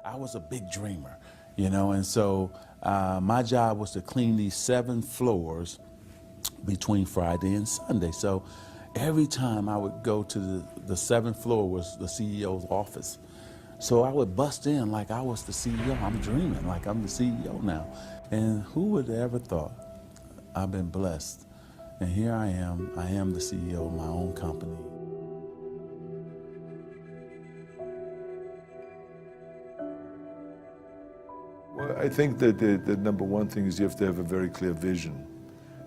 I was a big dreamer, you know, and so my job was to clean these 7 floors between Friday and Sunday. So every time I would go to the 7th floor was the CEO's office. So I would bust in like I was the CEO. I'm dreaming like I'm the CEO now. And who would have ever thought? I've been blessed. And here I am the CEO of my own company. Well, I think that the number one thing is you have to have a very clear vision,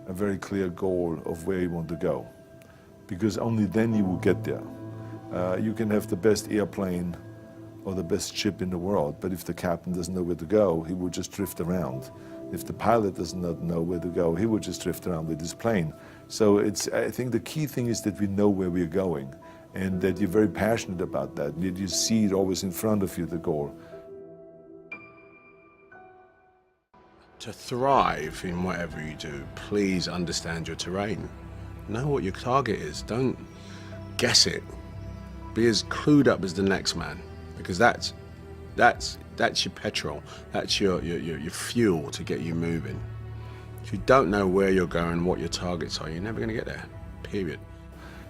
a very clear goal of where you want to go, because only then you will get there. You can have the best airplane or the best ship in the world, but if the captain doesn't know where to go, he will just drift around. If the pilot does not know where to go, he will just drift around with his plane. So I think the key thing is that we know where we're going and that you're very passionate about that, that you see it always in front of you, the goal. To thrive in whatever you do, please understand your terrain. Know what your target is. Don't guess it. Be as clued up as the next man, because that's your petrol. That's your fuel to get you moving. If you don't know where you're going, what your targets are, you're never going to get there. Period.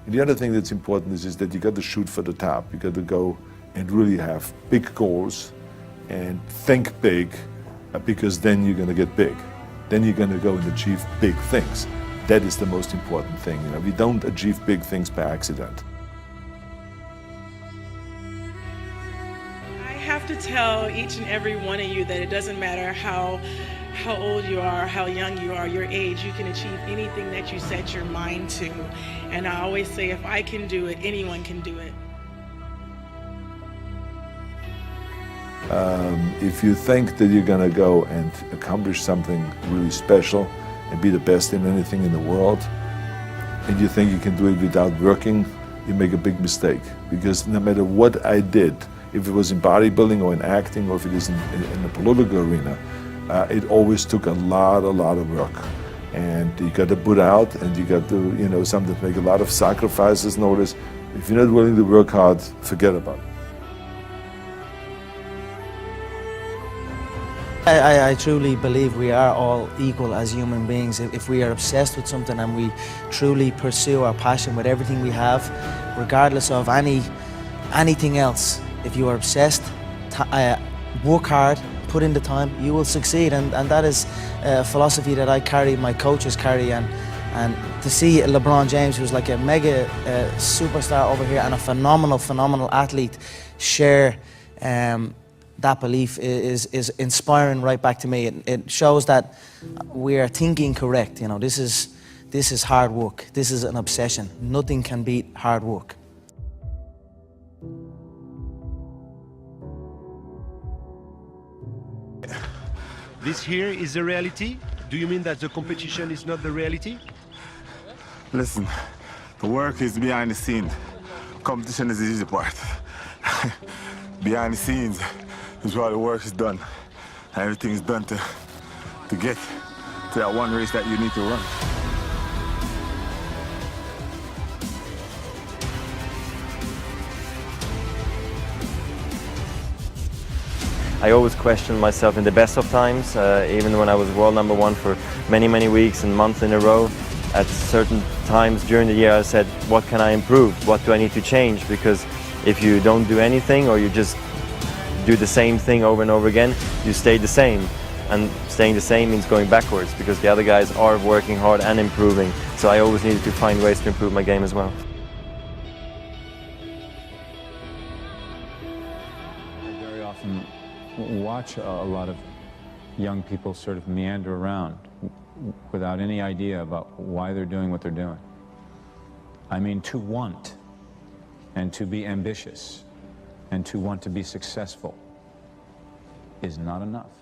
And the other thing that's important is that you got to shoot for the top. You got to go and really have big goals and think big. Because then you're going to get big. Then you're going to go and achieve big things. That is the most important thing. You know, we don't achieve big things by accident. I have to tell each and every one of you that it doesn't matter how old you are, how young you are, your age, you can achieve anything that you set your mind to. And I always say, if I can do it, anyone can do it. If you think that you're going to go and accomplish something really special and be the best in anything in the world, and you think you can do it without working, you make a big mistake. Because no matter what I did, if it was in bodybuilding or in acting or if it is in the political arena, it always took a lot of work. And you got to put out, and you got to, you know, sometimes make a lot of sacrifices and all this. If you're not willing to work hard, forget about it. I truly believe we are all equal as human beings. If we are obsessed with something and we truly pursue our passion with everything we have, regardless of anything else, if you are obsessed, work hard, put in the time, you will succeed. And that is a philosophy that I carry, my coaches carry. And to see LeBron James, who's like a mega superstar over here and a phenomenal athlete, share that belief is inspiring right back to me. It shows that we are thinking correct. You know, this is hard work. This is an obsession. Nothing can beat hard work. This here is the reality? Do you mean that the competition is not the reality? Listen, the work is behind the scenes. Competition is the easy part. Behind the scenes is where the work is done. And everything is done to get to that one race that you need to run. I always questioned myself in the best of times, even when I was world #1 for many weeks and months in a row. At certain times during the year I said, what can I improve? What do I need to change? Because if you don't do anything or you just do the same thing over and over again, you stay the same. And staying the same means going backwards because the other guys are working hard and improving. So I always needed to find ways to improve my game as well. I very often watch a lot of young people sort of meander around without any idea about why they're doing what they're doing. I mean, to want and to be ambitious and to want to be successful is not enough.